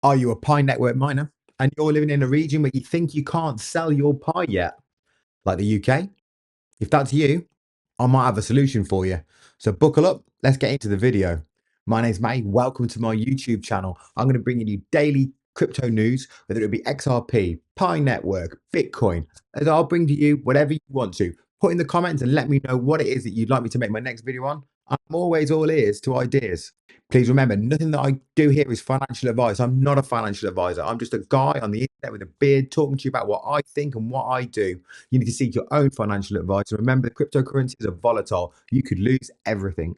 Are you a Pi network miner and you're living in a region where you think you can't sell your Pi yet, like the UK? If that's you, I might have a solution for you. So buckle up, let's get into the video. My name's May. Welcome to my YouTube channel. I'm going to bring you daily crypto news, whether it be XRP, Pi Network, Bitcoin, as I'll bring to you whatever you want to. Put in the comments and let me know what it is that you'd like me to make my next video on. I'm always all ears to ideas. Please remember, nothing that I do here is financial advice. I'm not a financial advisor. I'm just a guy on the internet with a beard talking to you about what I think and what I do. You need to seek your own financial advice. And remember, cryptocurrencies are volatile. You could lose everything.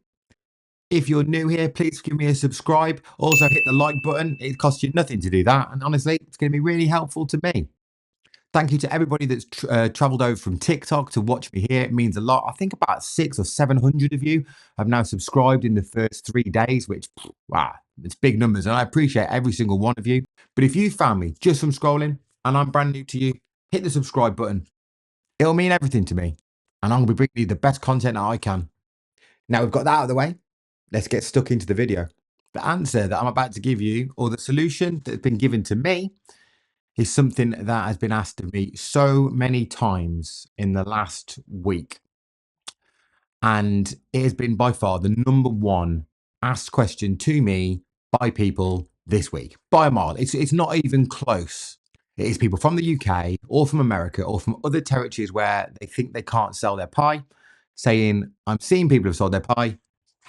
If you're new here, please give me a subscribe. Also, hit the like button. It costs you nothing to do that. And honestly, it's going to be really helpful to me. Thank you to everybody that's traveled over from TikTok to watch me here. It means a lot. I think about 600 or 700 of you have now subscribed in the first 3 days, which, wow, it's big numbers. And I appreciate every single one of you. But if you found me just from scrolling and I'm brand new to you, hit the subscribe button. It'll mean everything to me. And I'm going to be bringing you the best content that I can. Now we've got that out of the way. Let's get stuck into the video. The answer that I'm about to give you, or the solution that's been given to me, is something that has been asked of me so many times in the last week. And it has been by far the number one asked question to me by people this week, by a mile. It's not even close. It is people from the UK or from America or from other territories where they think they can't sell their Pi, saying, I'm seeing people have sold their Pi.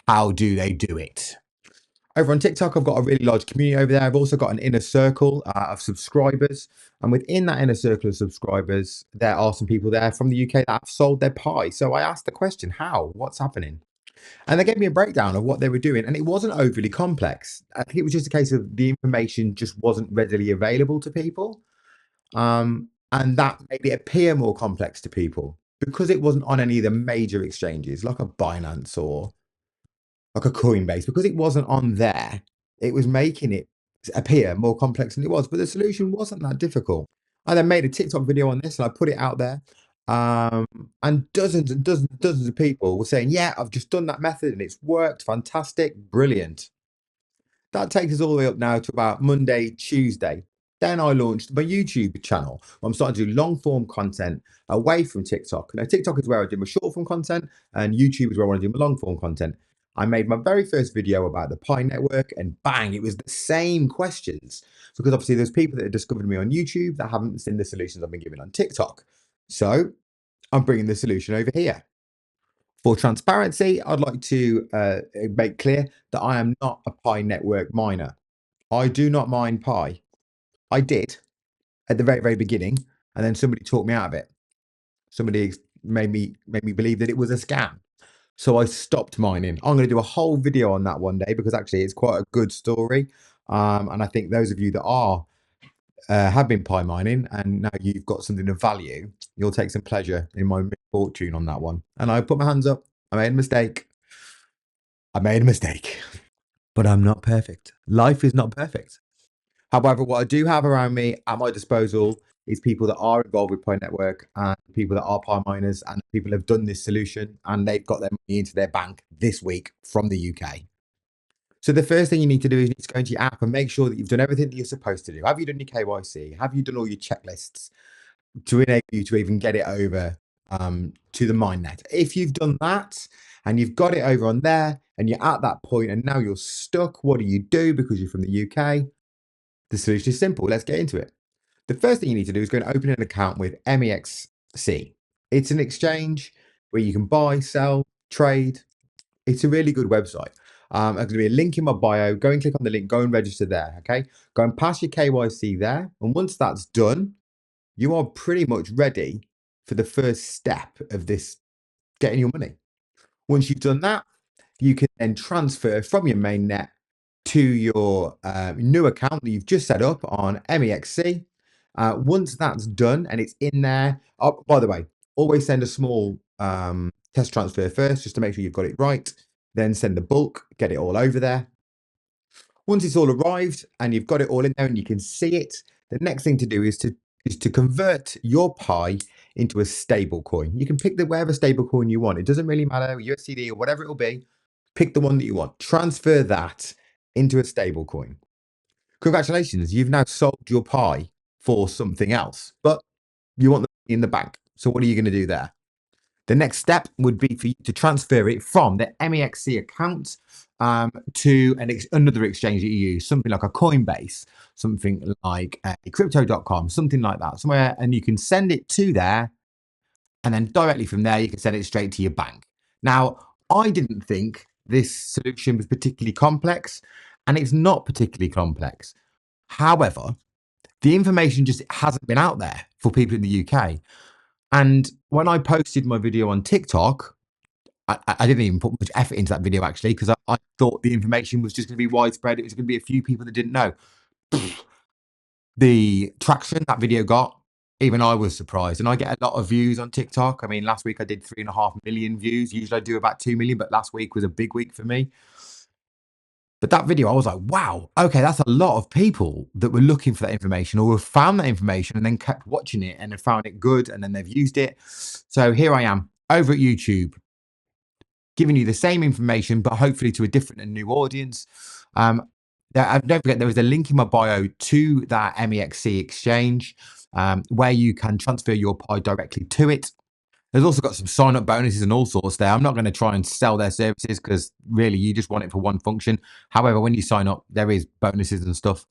How do they do it? Over on TikTok, I've got a really large community over there. I've also got an inner circle of subscribers. And within that inner circle of subscribers, there are some people there from the UK that have sold their Pi. So I asked the question, how? What's happening? And they gave me a breakdown of what they were doing. And it wasn't overly complex. I think it was just a case of the information just wasn't readily available to people. And that made it appear more complex to people because it wasn't on any of the major exchanges like a Binance or like a Coinbase, because it wasn't on there, it was making it appear more complex than it was. But the solution wasn't that difficult. I then made a TikTok video on this and I put it out there. And dozens and dozens and dozens of people were saying, yeah, I've just done that method and it's worked. Fantastic. Brilliant. That takes us all the way up now to about Monday, Tuesday. Then I launched my YouTube channel. I'm starting to do long form content away from TikTok. Now, TikTok is where I do my short form content, and YouTube is where I want to do my long form content. I made my very first video about the Pi network, and bang, it was the same questions. Because obviously, there's people that have discovered me on YouTube that haven't seen the solutions I've been giving on TikTok. So I'm bringing the solution over here. For transparency, I'd like to make clear that I am not a Pi network miner. I do not mine Pi. I did at the very, very beginning, and then somebody talked me out of it. Somebody made me believe that it was a scam. So I stopped mining. I'm going to do a whole video on that one day because actually it's quite a good story. And I think those of you that are have been Pi mining and now you've got something of value, you'll take some pleasure in my misfortune on that one. And I put my hands up. I made a mistake. But I'm not perfect. Life is not perfect. However, what I do have around me at my disposal is people that are involved with Pi Network and people that are Pi miners, and people have done this solution and they've got their money into their bank this week from the UK. So the first thing you need to do is you need to go into your app and make sure that you've done everything that you're supposed to do. Have you done your KYC? Have you done all your checklists to enable you to even get it over to the mainnet? If you've done that and you've got it over on there and you're at that point and now you're stuck, what do you do because you're from the UK? The solution is simple. Let's get into it. The first thing you need to do is go and open an account with MEXC. It's an exchange where you can buy, sell, trade. It's a really good website. There's going to be a link in my bio. Go and click on the link. Go and register there. Okay. Go and pass your KYC there. And once that's done, you are pretty much ready for the first step of this getting your money. Once you've done that, you can then transfer from your main net to your new account that you've just set up on MEXC. Once that's done and it's in there, oh, by the way, always send a small test transfer first just to make sure you've got it right. Then send the bulk, get it all over there. Once it's all arrived and you've got it all in there and you can see it, the next thing to do is to convert your Pi into a stable coin. You can pick whatever stable coin you want. It doesn't really matter, USDD or whatever it will be. Pick the one that you want. Transfer that into a stable coin. congratulations, you've now sold your pie for something else, but you want the money in the bank. So what are you going to do there? The next step would be for you to transfer it from the MEXC account to another exchange that you use, something like a Coinbase, something like crypto.com, something like that, somewhere, and you can send it to there. And then directly from there, you can send it straight to your bank. Now, I didn't think this solution was particularly complex, and it's not particularly complex. However, the information just hasn't been out there for people in the UK. And when I posted my video on TikTok, I didn't even put much effort into that video, actually, because I thought the information was just going to be widespread. It was going to be a few people that didn't know. The traction that video got, even I was surprised. And I get a lot of views on TikTok. I mean, last week I did 3.5 million views. Usually I do about 2 million, but last week was a big week for me. But that video, I was like, wow, okay, that's a lot of people that were looking for that information or have found that information and then kept watching it and have found it good and then they've used it. So here I am over at YouTube, giving you the same information, but hopefully to a different and new audience. Don't forget, there is a link in my bio to that MEXC exchange where you can transfer your pie directly to it. There's also got some sign-up bonuses and all sorts there. I'm not going to try and sell their services because really you just want it for one function. However, when you sign up, there is bonuses and stuff.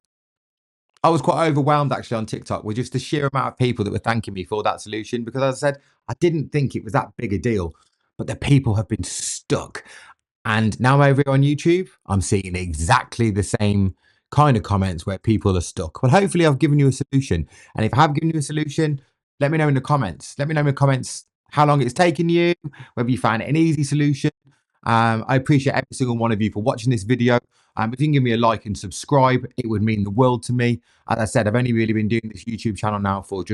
I was quite overwhelmed actually on TikTok with just the sheer amount of people that were thanking me for that solution because, as I said, I didn't think it was that big a deal, but the people have been stuck. And now over here on YouTube, I'm seeing exactly the same kind of comments where people are stuck. Well, hopefully I've given you a solution. And if I have given you a solution, let me know in the comments. Let me know in the comments how long it's taken you, whether you found it an easy solution. I appreciate every single one of you for watching this video. If you can give me a like and subscribe, it would mean the world to me. As I said, I've only really been doing this YouTube channel now for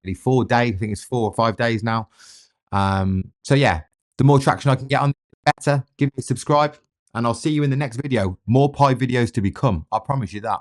maybe 4 days. I think it's 4 or 5 days now. So yeah, the more traction I can get on, the better. Give me a subscribe and I'll see you in the next video. More pie videos to become. I promise you that.